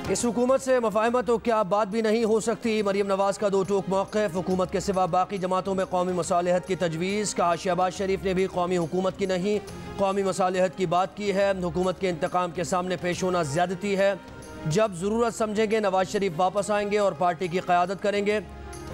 इस हुकूमत से मफाहमत तो क्या बात भी नहीं हो सकती। मरीम नवाज का दो टोक मौक़िफ़। हुकूमत के सिवा बाकी जमातों में कौमी मसालहत की तजवीज़। कहा शहबाज शरीफ ने भी कौमी हुकूमत की नहीं कौमी मसालहत की बात की है। हुकूमत के इंतकाम के सामने पेश होना ज़्यादती है। जब ज़रूरत समझेंगे नवाज शरीफ वापस आएंगे और पार्टी की क़यादत करेंगे।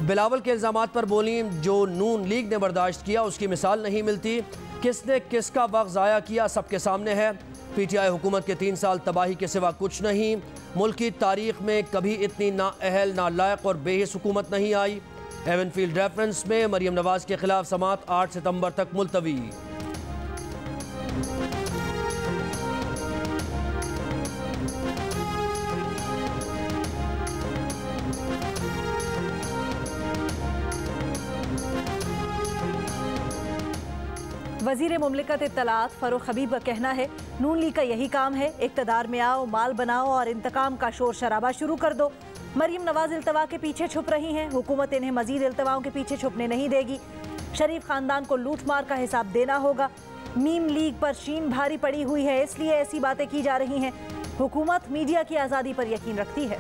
बिलावल के इल्ज़ामात पर बोली, जो नून लीग ने बर्दाश्त किया उसकी मिसाल नहीं मिलती। किसने किसका वक्त ज़ाया किया सबके सामने है। PTI हुकूमत के 3 साल तबाही के सिवा कुछ नहीं। मुल्क की तारीख में कभी इतनी नाअहल, नालायक और बेहिस हुकूमत नहीं आई। एवनफील्ड रेफरेंस में मरीम नवाज के खिलाफ समात 8 सितंबर तक मुलतवी। वज़ीर मुमलिकत इत्तलात फ़ारूक हबीब का कहना है, नून लीग का यही काम है, इक़्तिदार में आओ, माल बनाओ और इंतकाम का शोर शराबा शुरू कर दो। मरीम नवाज इल्तवा के पीछे छुप रही हैं, हुकूमत इन्हें मजीद इल्तवाओं के पीछे छुपने नहीं देगी। शरीफ खानदान को लूट मार का हिसाब देना होगा। मीम लीग पर शीन भारी पड़ी हुई है, इसलिए ऐसी बातें की जा रही हैं। हुकूमत मीडिया की आज़ादी पर यकीन रखती है।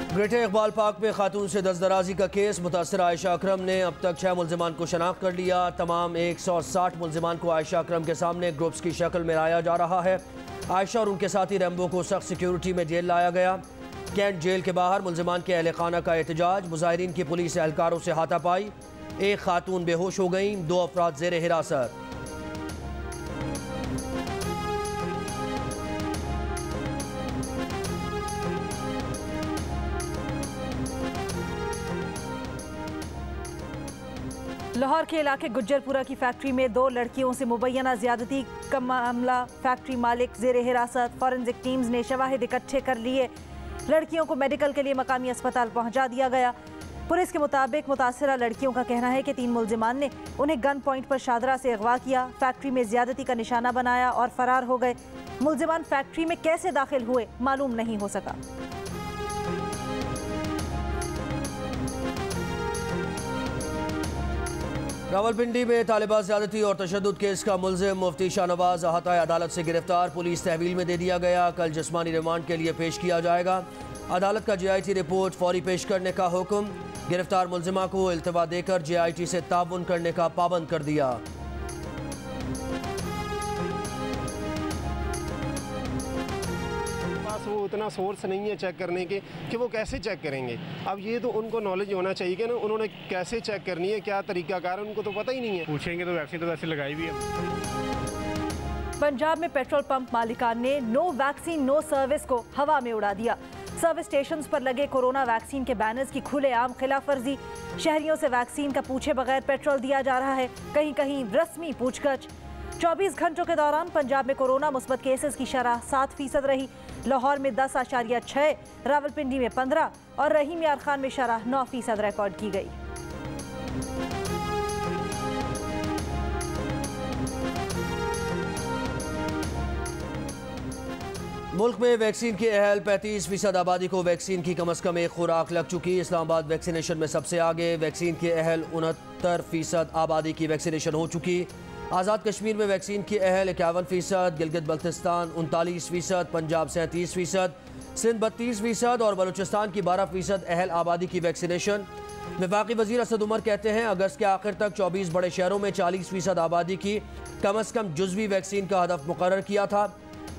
ग्रेटर इकबाल पार्क में खातून से दस्तदराजी का केस। मुतासरा आयशा अकरम ने अब तक 6 मुल्जिमान को शनाख्त कर लिया। तमाम 160 मुल्जिमान को आयशा अकरम के सामने ग्रुप्स की शक्ल में लाया जा रहा है। आयशा और उनके साथी रैम्बो को सख्त सिक्योरिटी में जेल लाया गया। कैंट जेल के बाहर मुल्जिमान के अहल खाना का एहतजाज। मुजाहिरीन की पुलिस एहलकारों से हाथापाई। एक खातून बेहोश हो गई, 2 अफराद जेर हिरासत। लाहौर के इलाके गुज्जरपुरा की फैक्ट्री में 2 लड़कियों से मुबैना ज्यादती का मामला। फैक्ट्री मालिक जेर हिरासत। फॉरेंसिक टीम्स ने शवाहिद इकट्ठे कर लिए। लड़कियों को मेडिकल के लिए मकामी अस्पताल पहुंचा दिया गया। पुलिस के मुताबिक मुतासरा लड़कियों का कहना है कि 3 मुल्जिमान ने उन्हें गन पॉइंट पर शादरा से अगवा किया, फैक्ट्री में ज्यादती का निशाना बनाया और फरार हो गए। मुल्जिमान फैक्ट्री में कैसे दाखिल हुए मालूम नहीं हो सका। रावलपिंडी में तालिबान ज़्यादती और तशद्दुद केस का मुल्ज़िम मुफ्ती शाहनवाज अहाता अदालत से गिरफ्तार। पुलिस तहवील में दे दिया गया। कल जिस्मानी रिमांड के लिए पेश किया जाएगा। अदालत का JIT रिपोर्ट फौरी पेश करने का हुक्म। गिरफ्तार मुल्जिमा को इल्तवा देकर JIT से ताउन करने का पाबंद कर दिया। वो उतना सोर्स नहीं है चेक करने के कि वो कैसे चेक करेंगे। अब ये तो उनको नॉलेज होना चाहिए कि ना उन्होंने कैसे चेक करनी है, क्या तरीकाकार है, उनको तो पता ही नहीं है। पूछेंगे तो वैक्सीन तो वैसे लगाई भी है। पंजाब में पेट्रोल पंप मालिकान ने नो वैक्सीन नो सर्विस को हवा में उड़ा दिया। सर्विस स्टेशंस पर लगे कोरोना वैक्सीन के बैनर्स की खुलेआम खिलाफवर्जी। शहरियों से वैक्सीन का पूछे बगैर पेट्रोल दिया जा रहा है, कहीं कहीं रस्मी पूछगछ। 24 घंटों के दौरान पंजाब में कोरोना मुस्बत केसेस की शरह 7% रही। लाहौर में 10.6, रावलपिंडी में 15 और रहीम यार खान में शरह 9% रिकॉर्ड की गई। मुल्क में वैक्सीन की अहल 35% आबादी को वैक्सीन की कम अज़ कम एक खुराक लग चुकी। इस्लामाबाद वैक्सीनेशन में सबसे आगे। वैक्सीन की अहल 69% आबादी की वैक्सीनेशन हो चुकी। आज़ाद कश्मीर में वैक्सीन की अहल 51%, गिलगित बल्तिस्तान 39%, पंजाब 37%, सिंध 32% और बलूचिस्तान की 12% अहल आबादी की वैक्सीनेशन। वफाकी वज़ीर असद उमर कहते हैं अगस्त के आखिर तक 24 बड़े शहरों में 40% आबादी की कम अज़ कम जुज़वी वैक्सीन का हदफ मुकर्रर किया था।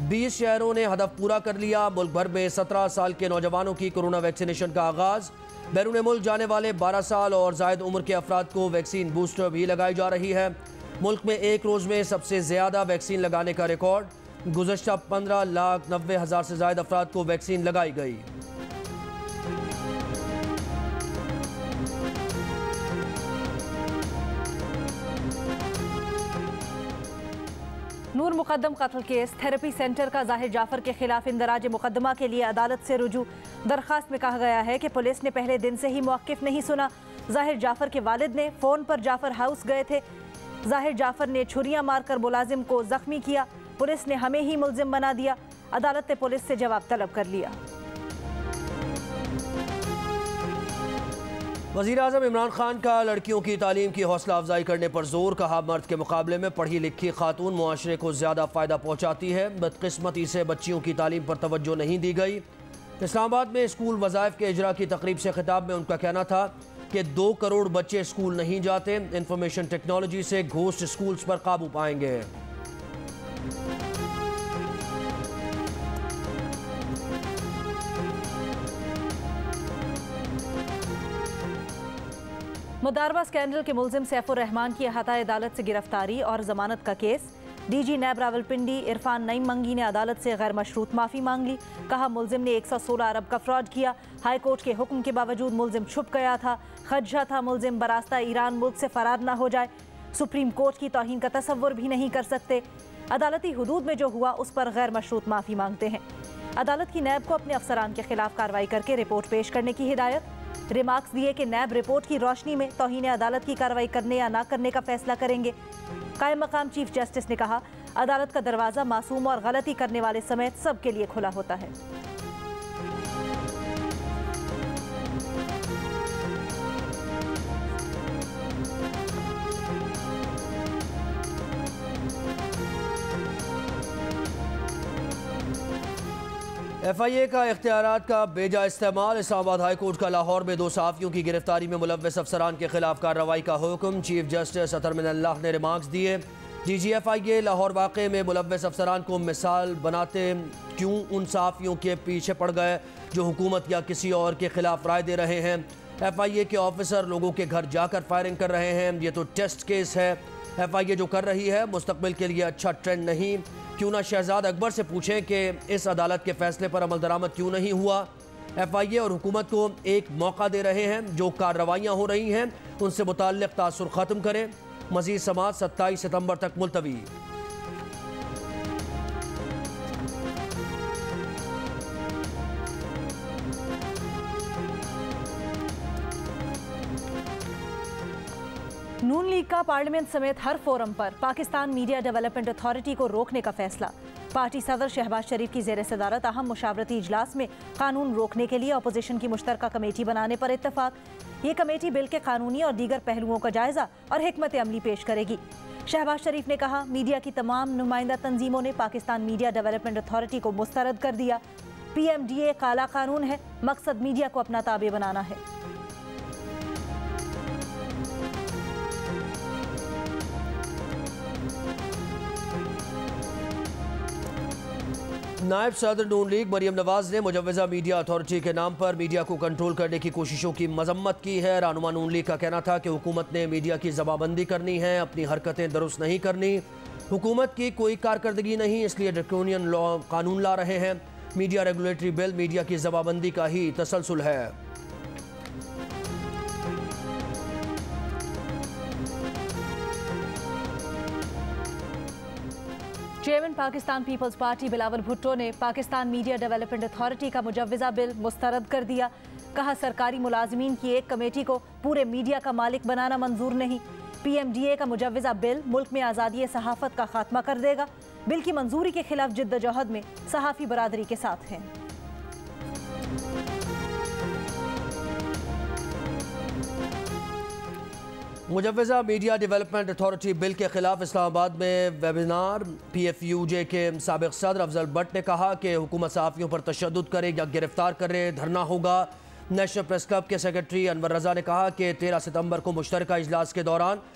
20 शहरों ने हदफ पूरा कर लिया। मुल्क भर में 17 साल के नौजवानों की कोरोना वैक्सीनेशन का आगाज़। बैरून मुल्क जाने वाले 12 साल और ज़ायद उम्र के अफराद को वैक्सीन बूस्टर भी लगाई जा रही है। मुल्क में एक रोज़ में सबसे ज़्यादा वैक्सीन लगाने का रिकॉर्ड। गुज़श्ता 15,90,000 से ज़ायद अफराद को वैक्सीन लगाई गई। नूर मुकद्दम कत्ल केस। थेरेपी सेंटर का जाहिर जाफर के खिलाफ इंदराज मुकदमा के लिए अदालत से रुजू। दरखास्त में कहा गया है कि पुलिस ने पहले दिन से ही मौक़िफ़ नहीं सुना। जाहिर जाफर के वालिद ने फ़ोन पर जाफर हाउस गए थे। जाहिर जाफर ने छुरियां मारकर मुलाजिम को जख्मी किया। पुलिस ने हमें ही मुल्जिम बना दिया। अदालत ने पुलिस से जवाब तलब कर लिया। वज़ीर-ए-आज़म इमरान खान का लड़कियों की तालीम की हौसला अफजाई करने पर जोर। कहा, मर्द के मुकाबले में पढ़ी लिखी खातून मुआशरे को ज़्यादा फ़ायदा पहुँचाती है। बदकिस्मती से बच्चियों की तालीम पर तवज्जो नहीं दी गई। इस्लामाबाद में स्कूल वज़ाइफ के इजरा की तकरीब से खिताब में उनका कहना था कि 2 करोड़ बच्चे स्कूल नहीं जाते। इंफॉर्मेशन टेक्नोलॉजी से घोस्ट स्कूल्स पर काबू पाएंगे। मुदारबा स्कैंडल के मुल्जिम सैफुर रहमान की अहाता अदालत से गिरफ्तारी और जमानत का केस। डीजी नैब रावलपिंडी इरफान नईम मंगी ने अदालत से गैर मशरूत माफ़ी मांग ली। कहा, मुल्जिम ने 116 अरब का फ्रॉड किया। हाई कोर्ट के हुक्म के बावजूद मुल्जिम छुप गया था। खदशा था मुल्जिम बरास्ता ईरान मुल्क से फरार न हो जाए। सुप्रीम कोर्ट की तौहीन का तसव्वुर भी नहीं कर सकते। अदालती हुदूद में जो हुआ उस पर गैर मशरूत माफ़ी मांगते हैं। अदालत की नैब को अपने अफसरान के खिलाफ कार्रवाई करके रिपोर्ट पेश करने की हिदायत। रिमार्क्स दिए कि नैब रिपोर्ट की रोशनी में तौहीन अदालत की कार्रवाई करने या ना करने का फैसला करेंगे। कायम मकाम चीफ जस्टिस ने कहा, अदालत का दरवाज़ा मासूम और गलती करने वाले समेत सबके लिए खुला होता है। FIA का इख्तियारात का बेजा इस्तेमाल। इस्लामाबाद हाई कोर्ट का लाहौर में 2 सहाफ़ियों की गिरफ्तारी में मुलव्वस अफसरान के खिलाफ कार्रवाई का हुक्म। चीफ जस्टिस अतर मिनल्लाह ने रिमार्क्स दिए। DG FIA लाहौर वाक़े में मुलव्वस अफसरान को मिसाल बनाते क्यों उन सहाफ़ियों के पीछे पड़ गए जो हुकूमत या किसी और के खिलाफ राय दे रहे हैं। FIA के ऑफिसर लोगों के घर जाकर फायरिंग कर रहे हैं। ये तो टेस्ट केस है। FIA जो कर रही है मुस्तकबिल के लिए अच्छा ट्रेंड नहीं। क्यों ना शहजाद अकबर से पूछें कि इस अदालत के फैसले पर अमल दरामद क्यों नहीं हुआ। FIA और हुकूमत को एक मौका दे रहे हैं। जो कार्रवाइयाँ हो रही हैं उनसे मुताल्लिक़ तासुर ख़त्म करें। मज़ीद समात 27 सितंबर तक मुलतवी। नून लीग का पार्लियामेंट समेत हर फोरम पर पाकिस्तान मीडिया डेवलपमेंट अथॉरिटी को रोकने का फैसला। पार्टी सदर शहबाज शरीफ की जेर सदारत अहम मुशावरती इजलास में कानून रोकने के लिए अपोजिशन की मुश्तरका कमेटी बनाने पर इत्तफाक। ये कमेटी बिल के कानूनी और दीगर पहलुओं का जायजा और हिकमत अमली पेश करेगी। शहबाज शरीफ ने कहा, मीडिया की तमाम नुमाइंदा तंजीमों ने पाकिस्तान मीडिया डेवलपमेंट अथॉरिटी को मुस्तरद कर दिया। PMDA काला कानून है, मकसद मीडिया को अपना ताबे बनाना है। नायब सदर नून लीग मरियम नवाज ने मुजव्वज़ा मीडिया अथॉरिटी के नाम पर मीडिया को कंट्रोल करने की कोशिशों की मजम्मत की है। रहनुमा नून लीग का कहना था कि हुकूमत ने मीडिया की जमाबंदी करनी है, अपनी हरकतें दुरुस्त नहीं करनी। हुकूमत की कोई कारकर्दगी नहीं, इसलिए ड्रैकोनियन लॉ कानून ला रहे हैं। मीडिया रेगुलेटरी बिल मीडिया की जमाबंदी का ही तसलसल है। चेयरमैन पाकिस्तान पीपल्स पार्टी बिलावल भुट्टो ने पाकिस्तान मीडिया डेवलपमेंट अथॉरिटी का मुजव्वज़ा बिल मुस्तरद कर दिया। कहा, सरकारी मुलाजमीन की एक कमेटी को पूरे मीडिया का मालिक बनाना मंजूर नहीं। PMDA का मुजव्वज़ा बिल मुल्क में आज़ादी सहाफ़त का खात्मा कर देगा। बिल की मंजूरी के खिलाफ जिद्दोजहद में सहाफ़ी बरादरी के साथ हैं। मुजव्वज़ा मीडिया डेवलपमेंट अथॉरिटी बिल के खिलाफ इस्लामाबाद में वेबिनार। PFUJ के साबिक़ सदर अफजल भट्ट ने कहा कि हुकूमत सहाफ़ियों पर तशद्दुद करे या गिरफ्तार करे, धरना होगा। नेशनल प्रेस क्लब के सेक्रेटरी अनवर रज़ा ने कहा कि 13 सितंबर को मुश्तरका इजलास के दौरान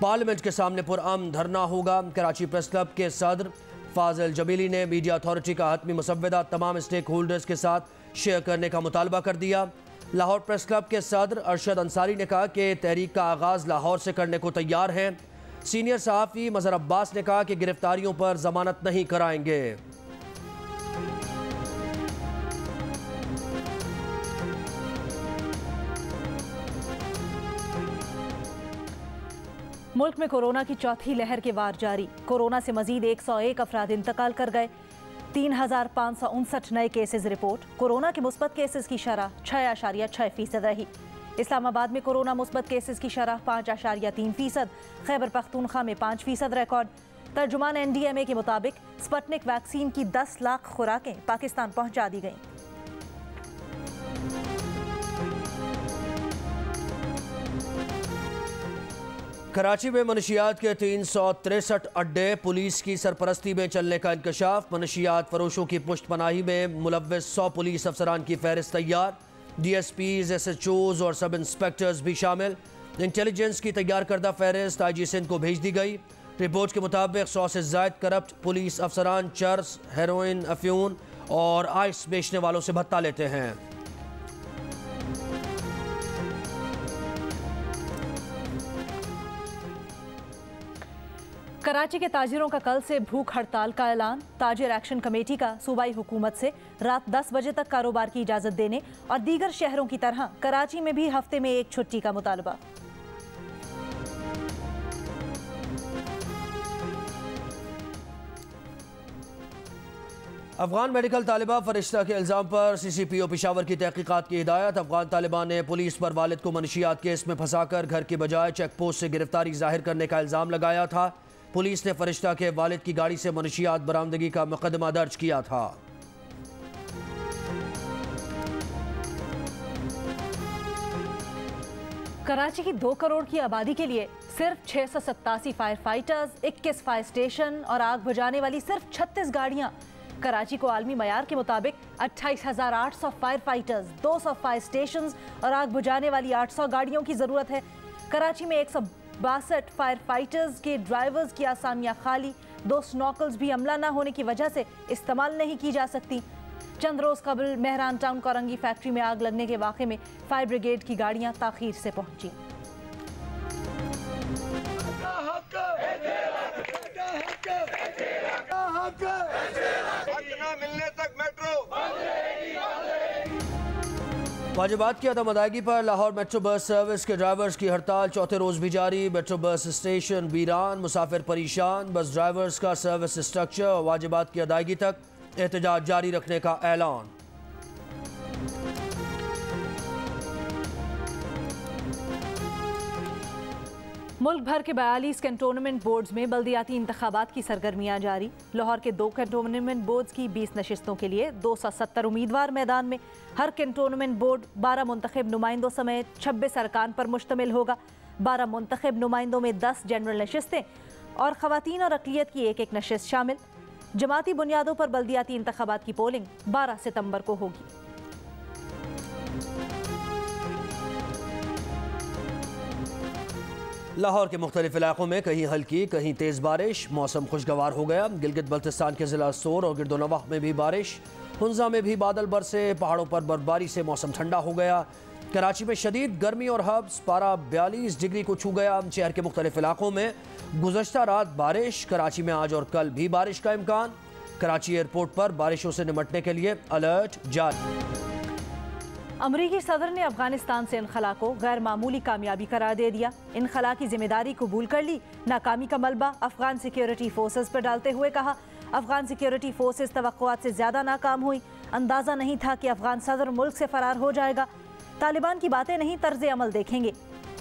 पार्लियामेंट के सामने पुरअमन धरना होगा। कराची प्रेस क्लब के सदर फाजिल जमीली ने मीडिया अथॉरिटी का हतमी मुसव्वदा तमाम स्टेक होल्डर्स के साथ शेयर करने का मुतालबा कर दिया। लाहौर प्रेस क्लब के सदर अरशद अंसारी ने कहा कि तहरीक का आगाज़ लाहौर से करने को तैयार हैं। सीनियर सहाफ़ी मज़हर अब्बास ने कहा कि गिरफ्तारियों पर जमानत नहीं कराएंगे। मुल्क में कोरोना की चौथी लहर के वार जारी। कोरोना से मजीद 101 अफराद इंतकाल कर गए। 3559 नए केसेस रिपोर्ट। कोरोना के मुस्बत केसेस की शरह 6.6% रही। इस्लामाबाद में कोरोना मुस्बत केसेस की शरह 5.3%। खैबर पख्तूनख्वा में 5% रिकॉर्ड। तर्जुमान NDMA के मुताबिक स्पुतनिक वैक्सीन की 10 लाख खुराकें पाकिस्तान पहुंचा दी गईं। कराची में मनशियात के 363 अड्डे पुलिस की सरपरस्ती में चलने का इंकशाफ। मनशियात फरोशों की पुष्टपनाही में मुलव्वस 100 पुलिस अफसरान की फहरिस्त तैयार। DSPs, SHOs और सब इंस्पेक्टर्स भी शामिल। इंटेलिजेंस की तैयार करदा फहरिस्त IG सिंध को भेज दी गई। रिपोर्ट के मुताबिक 100 से ज़ायद करप्ट पुलिस अफसरान चर्स, हेरोइन, अफ्यून और आइस बेचने वालों से भत्ता लेते हैं। कराची के ताजिरों का कल से भूख हड़ताल का ऐलान। ताजिर एक्शन कमेटी का सूबाई हुकूमत से रात 10 बजे तक कारोबार की इजाज़त देने और दीगर शहरों की तरह कराची में भी हफ्ते में एक छुट्टी का मुतालबा। अफगान मेडिकल तालिबा फरिश्ता के इल्ज़ाम पर CCPO पेशावर की तहकीकात की हिदायत। अफगान तालिबान ने पुलिस पर वालिद को मनशियात केस में फंसाकर घर के बजाय चेक पोस्ट से गिरफ्तारी जाहिर करने का इल्ज़ाम लगाया था। पुलिस ने फरिश्ता के वालिद की गाड़ी से मनशियात बरामदगी का मुकदमा दर्ज किया था। कराची की 2 करोड़ की आबादी के लिए सिर्फ 687 फायर फाइटर्स, 21 फायर स्टेशन और आग बुझाने वाली सिर्फ 36 गाड़ियां। कराची को आलमी मयार के मुताबिक 28,800 फायर फाइटर्स, 200 फायर स्टेशन और आग बुझाने वाली 800 गाड़ियों की जरूरत है। कराची में 162 फायर फाइटर्स के ड्राइवर्स की आसामियां खाली, 2 स्नॉकल्स भी अमला न होने की वजह से इस्तेमाल नहीं की जा सकती। चंद रोज कबल मेहरान टाउन कोरंगी फैक्ट्री में आग लगने के वाक़े में फायर ब्रिगेड की गाड़ियां ताखीर से पहुंची। वाजिबात की अदम अदायगी पर लाहौर मेट्रो बस सर्विस के ड्राइवर्स की हड़ताल चौथे रोज भी जारी। मेट्रो बस स्टेशन वीरान, मुसाफिर परेशान। बस ड्राइवर्स का सर्विस स्ट्रक्चर और वाजिबात की अदायगी तक एहतजाज जारी रखने का ऐलान। मुल्क भर के 42 कैंटोनमेंट बोर्ड्स में बल्दियाती इंतखाबात की सरगर्मियां जारी। लाहौर के 2 कैंटोनमेंट बोर्ड्स की 20 नशिस्तों के लिए 270 उम्मीदवार मैदान में। हर कैंटोनमेंट बोर्ड 12 मुंतखब नुमाइंदों समेत 26 अरकान पर मुश्तमिल होगा। 12 मुंतखब नुमाइंदों में 10 जनरल नशिस्तें और खवातीन और अक़लियत की एक नशिस्त शामिल। जमाती बुनियादों पर बल्दियाती इंतखाबात की पोलिंग 12 सितंबर को होगी। लाहौर के मुख्तलिफ इलाकों में कहीं हल्की कहीं तेज़ बारिश। मौसम खुशगवार हो गया। गिलगित बल्तिस्तान के ज़िला सोर और गिरदोनवाह में भी बारिश। हुंजा में भी बादल बरसे। पहाड़ों पर बर्फबारी से मौसम ठंडा हो गया। कराची में शदीद गर्मी और हब्स, पारा 42 डिग्री को छू गया। शहर के मुख्तलिफ इलाकों में गुज़श्ता रात बारिश। कराची में आज और कल भी बारिश का इम्कान। कराची एयरपोर्ट पर बारिशों से निपटने के लिए अलर्ट जारी। अमरीकी सदर ने अफगानिस्तान से इनखला को गैर मामूली कामयाबी करार दे दिया। इनखला की जिम्मेदारी कबूल कर ली। नाकामी का मलबा अफगान सिक्योरिटी फोर्सेस पर डालते हुए कहा, अफगान सिक्योरिटी फोर्सेस तवक्कुआत से ज़्यादा नाकाम हुई। अंदाज़ा नहीं था कि अफगान सदर मुल्क से फरार हो जाएगा। तालिबान की बातें नहीं, तर्ज अमल देखेंगे।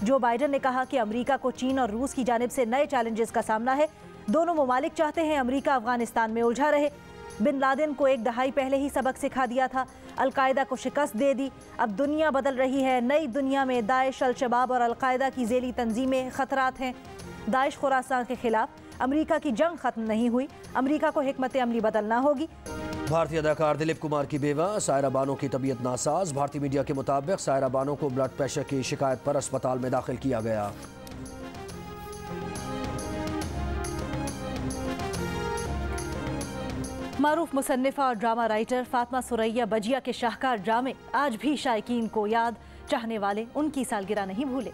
जो बाइडन ने कहा कि अमरीका को चीन और रूस की जानिब से नए चैलेंजेस का सामना है। दोनों ममालिक चाहते हैं अमरीका अफगानिस्तान में उलझा रहे। बिन लादेन को 1 दहाई पहले ही सबक सिखा दिया था। अलकायदा को शिकस्त दे दी। अब दुनिया बदल रही है। नई दुनिया में दाइश, अल शबाब और अलकायदा की ज़ेली तंजीमें खतरात हैं। दाइश खुरासान के खिलाफ अमरीका की जंग खत्म नहीं हुई। अमरीका को हिकमत अमली बदलना होगी। भारतीय अदाकार दिलीप कुमार की बेवा सायरा बानो की तबीयत नासाज। भारतीय मीडिया के मुताबिक सायरा बानो को ब्लड प्रेशर की शिकायत पर अस्पताल में दाखिल किया गया। मारूफ मुसन्निफा और ड्रामा राइटर फातिमा सुरैया बजिया के शाहकार ड्रामे आज भी शायकीन को याद। चाहने वाले उनकी सालगिरह नहीं भूले।